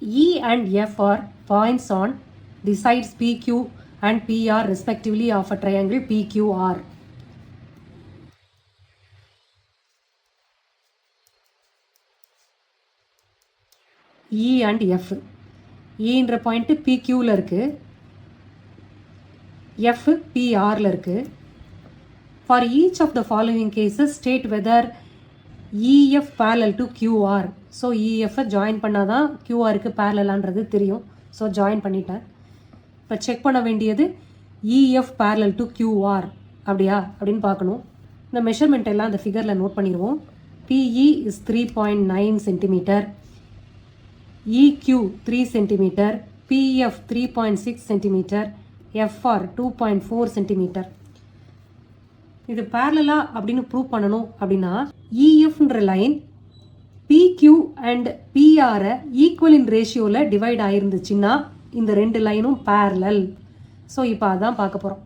E and F are points on the sides PQ and PR respectively of a triangle PQR. E and F. E என்ற point PQல இருக்கு, F PRல இருக்கு. For each of the following cases state whether EF parallel to QR. So EF join பண்ணாதான் QRக்கு parallelன்றது தெரியும். So join பண்ணிட்டேன். இப்போ check பண்ண வேண்டியது EF parallel to QR அப்படியா அப்படின்னு பார்க்கணும். இந்த மெஷர்மெண்ட் எல்லாம் அந்த ஃபிகரில் நோட் பண்ணிடுவோம். PE is 3.9 centimetre, EQ 3 centimetre, PF 3.6 centimetre, FR 2.4 centimetre. இது பேரலா அப்படின்னு ப்ரூவ் பண்ணணும் அப்படின்னா EFன்ற line PQ and PR equal in ரேஷியோவில் டிவைட் ஆயிருந்துச்சுன்னா இந்த ரெண்டு லைனும் பேரலல். ஸோ இப்போ அதான் பார்க்க போகிறோம்.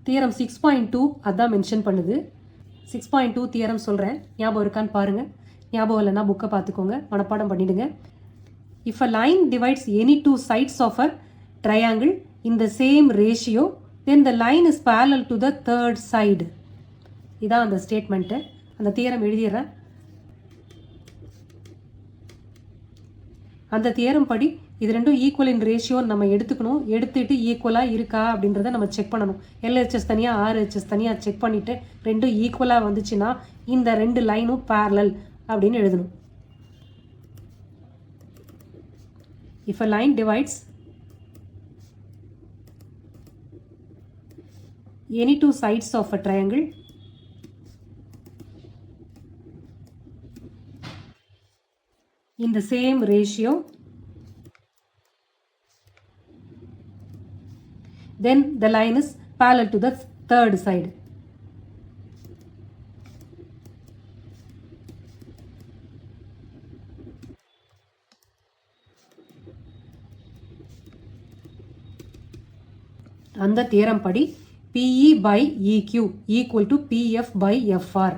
தியரம் 6.2 அதான் மென்ஷன் பண்ணுது. 6.2 தியரம் சொல்கிறேன், ஞாபகம் இருக்கான்னு பாருங்கள். ஞாபகம் இல்லைன்னா புக்கை பார்த்துக்கோங்க, மனப்பாடம் பண்ணிவிடுங்க. If a line divides any two sides of a triangle in the same ratio, then the line is parallel to the third side. இதான் அந்த ஸ்டேட்மெண்ட்டு. அந்த தியரம் எழுதிடுறேன். அந்த தியரம் படி இது ரெண்டும் ஈக்குவல் இன் ரேஷியோன்னு நம்ம எடுத்துக்கணும். எடுத்துட்டு ஈக்குவலாக இருக்கா அப்படின்றத நம்ம செக் பண்ணணும். LHS தனியாக RHS தனியாக செக் பண்ணிவிட்டு ரெண்டும் ஈக்குவலாக வந்துச்சுன்னா இந்த ரெண்டு லைனும் பேரலல் அப்படின்னு எழுதணும். If a line divides any two sides of a triangle in the same ratio, then the line is parallel to the third side. அந்த தியரம் படி PE by EQ equal to PF by FR.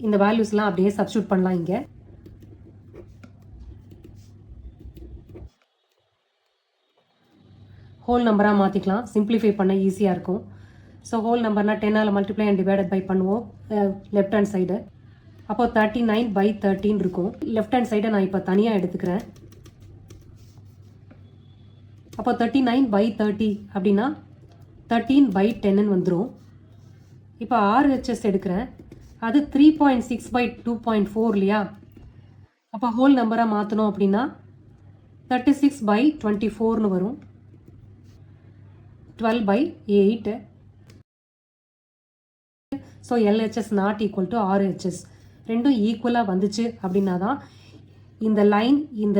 இந்த வேல்யூஸ்லாம் அப்படியே substitute பண்ணலாம். இங்கே whole நம்பராக மாற்றிக்கலாம், simplify பண்ண ஈஸியாக இருக்கும். ஸோ ஹோல் நம்பர்னால் 10ஆல் மல்டிப்ளை அண்ட் டிவைடட் பை பண்ணுவோம் லெஃப்ட் ஹேண்ட் சைடு. அப்போது 39/13 இருக்கும். லெஃப்ட் ஹேண்ட் சைடை நான் இப்போ தனியாக எடுத்துக்கிறேன். அப்போ 39/30 அப்படின்னா 13/10 வந்துடும். இப்போ RHS எடுக்கிறேன், அது 3.6/2.4 இல்லையா? அப்போ ஹோல் நம்பராக மாற்றணும் அப்படின்னா 36/24 வரும். 12/8. So LHS not equal to RHS. ரெண்டும் ஈக்குவலாக வந்துச்சு அப்படின்னா தான் இந்த லைன் இந்த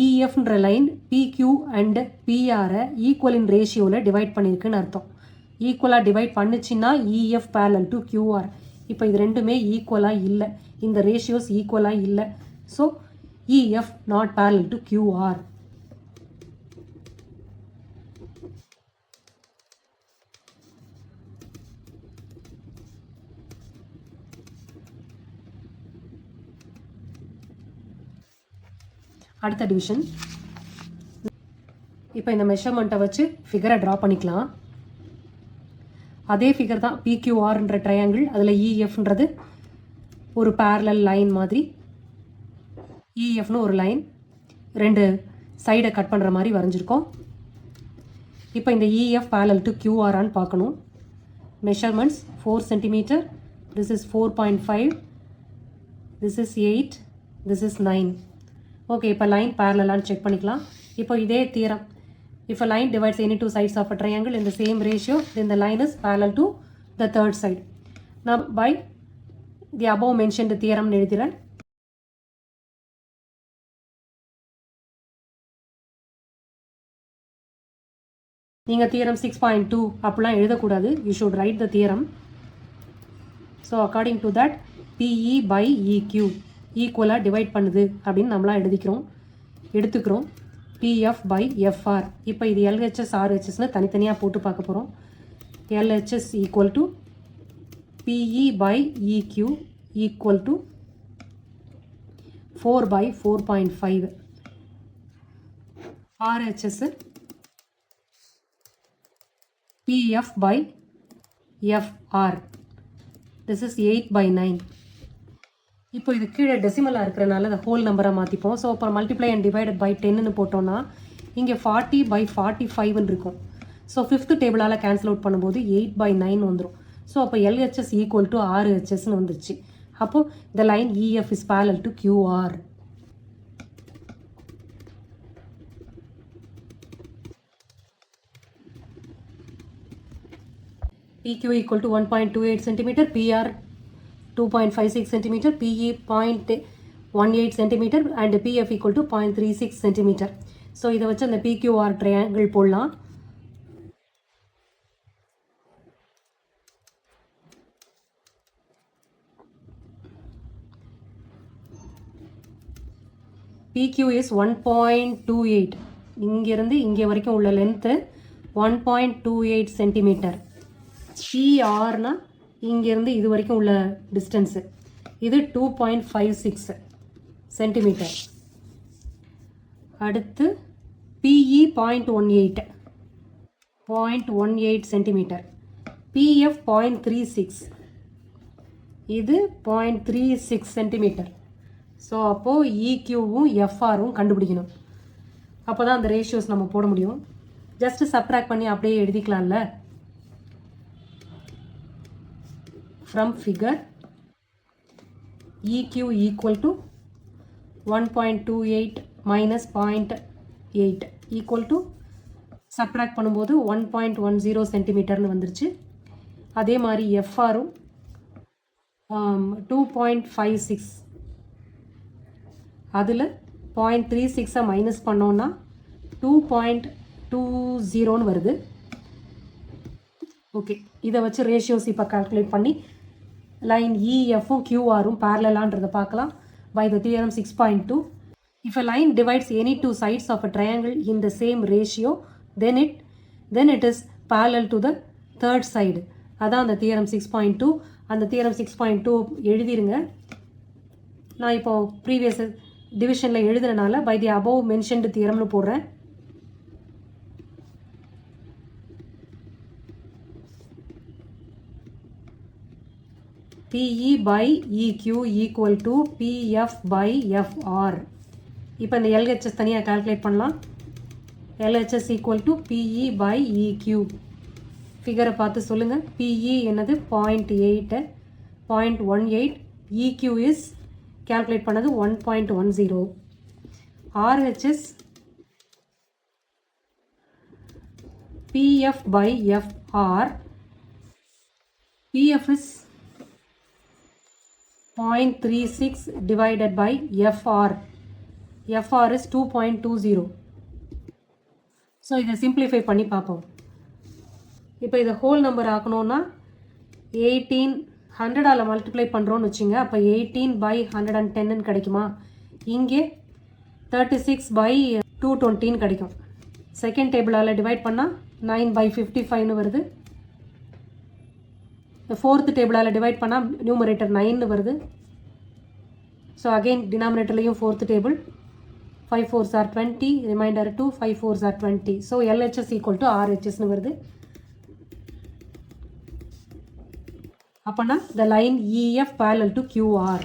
EFன்ற line PQ and PR equal in ரேஷியோவில் டிவைட் பண்ணியிருக்குன்னு அர்த்தம். ஈக்குவலாக டிவைட் பண்ணுச்சுன்னா EF parallel to QR. இப்போ இது ரெண்டுமே ஈக்குவலாக இல்லை, இந்த ரேஷியோஸ் ஈக்குவலாக இல்லை. So EF not parallel to QR. அடுத்த டிவிஷன். இப்போ இந்த மெஷர்மெண்ட்டை வச்சு ஃபிகரை ட்ரா பண்ணிக்கலாம். அதே ஃபிகர் தான் PQRன்ற ட்ரையாங்கிள். அதில் EFன்றது ஒரு பேரலல் லைன் மாதிரி, EFனு ஒரு லைன் ரெண்டு சைடை கட் பண்ணுற மாதிரி வரைஞ்சிருக்கோம். இப்போ இந்த EF parallel to QRன்னு பார்க்கணும். Measurements 4 centimetre, this is 4.5, this is 8, this is 9. Okay, இப்போ லைன் பேரலான்னு செக் பண்ணிக்கலாம். இப்போ இதே theorem, if a line divides any two sides of a triangle in the same ratio, then the line is parallel to the third side. Now by the above mentioned theorem எழுதுகிறேன். நீங்கள் theorem 6.2 அப்படிலாம் எழுதக்கூடாது. You should write the theorem. So according to that PE by EQ ஈக்குவலாக divide பண்ணுது அப்படின்னு நம்மளாம் எடுத்துக்கிறோம். PF by FR. இப்போ இது LHS RHSன்னு தனித்தனியாக போட்டு பார்க்க போகிறோம். LHS equal to PE by EQ equal to 4 by 4.5. RHS PF by FR. This is 8 by 9. இப்போ இது கீழே டெசிமலாக இருக்கிறனால அந்த ஹோல் நம்பராக மாற்றிப்போம். ஸோ இப்போ மல்டிப்ளை அண்ட் டிவைடட் பை 10ன்னு போட்டோன்னா இங்கே 40 by 45ன்னு இருக்கும். ஸோ ஃபிஃப்த்து டேபிளால் கேன்சல் அவுட் பண்ணும்போது 8 by 9 வந்துடும். ஸோ அப்போ LHS ஈக்குவல் டு RHSன்னு வந்துருச்சு. அப்போது இந்த line EF is parallel to QR. PQ equal to 1.28 cm, PR 2.56 cm, PE 0.18 cm and PF equal to 0.36 cm. So இதை வச்சு அந்த PQR ட்ரையாங்கிள் போடலாம். PQ is 1.28. இங்கிருந்து இங்கே வரைக்கும் உள்ள லென்த்து 1.28 சென்டிமீட்டர். PRனா இங்கிருந்து இது வரைக்கும் உள்ள டிஸ்டன்ஸு, இது 2.56 சென்டிமீட்டர். அடுத்து PE 0.18 சென்டிமீட்டர். PF 0.36, இது 0.36 சென்டிமீட்டர். ஸோ அப்போது EQவும் FRவும் கண்டுபிடிக்கணும். அப்போ தான் அந்த ரேஷியோஸ் நம்ம போட முடியும். ஜஸ்ட்டு சப்ட்ராக்ட் பண்ணி அப்படியே எழுதிக்கலாம்ல. From figure, EQ equal to 1.28 minus 0.8 equal to subtract பண்ணும்போது 1.10 சென்டிமீட்டர்னு வந்துருச்சு. அதே மாதிரி FRவும் 2.56, அதில் 0.36 மைனஸ் பண்ணோன்னா 2.20ன்னு வருது. ஓகே, இதை வச்சு ரேஷியோஸ் இப்போ கால்குலேட் பண்ணி லைன் EFும் QRும் parallel-ஆன்றதை பார்க்கலாம். By the theorem 6.2, if a line divides any two sides of a triangle in the same ratio, then it is parallel to the third side. அதான் அந்த theorem 6.2. அந்த theorem 6.2 எழுதிருங்க. நான் இப்போ ப்ரீவியஸ் டிவிஷனில் எழுதுறனால by the above mentioned theoremனு போடுறேன். PE by EQ equal to PF by FR. இப்போ இந்த LHS தனியாக கால்குலேட் பண்ணலாம். LHS equal to PE by EQ. ஃபிகரை பார்த்து சொல்லுங்கள். PE என்னது 0.18. EQ is கால்குலேட் பண்ணது 1.10. RHS PF by FR. PF is 0.36 divided by FR. FR is 2.20. So இதை simplify பண்ணி பார்ப்போம். இப்போ இதை ஹோல் நம்பர் ஆக்கணும்னா 100ஆல் மல்டிப்ளை பண்ணுறோன்னு வச்சுங்க. அப்போ 18 by 110ன்னு கிடைக்குமா? இங்கே 36 by 220ன்னு கிடைக்கும். செகண்ட் டேபிளால் டிவைட் பண்ணால் 9 by 55ன்னு வருது. ஃபோர்த்து டேபிளால் டிவைட் பண்ணால் நியூமரேட்டர் 9ன்னு வருது. ஸோ அகெயின் டினாமினேட்டர்லையும் fourth table 5 4s are 20, remainder 2, 5 4s are 20. So LHS equal to RHSன்னு வருது. அப்போனா the line EF parallel to QR.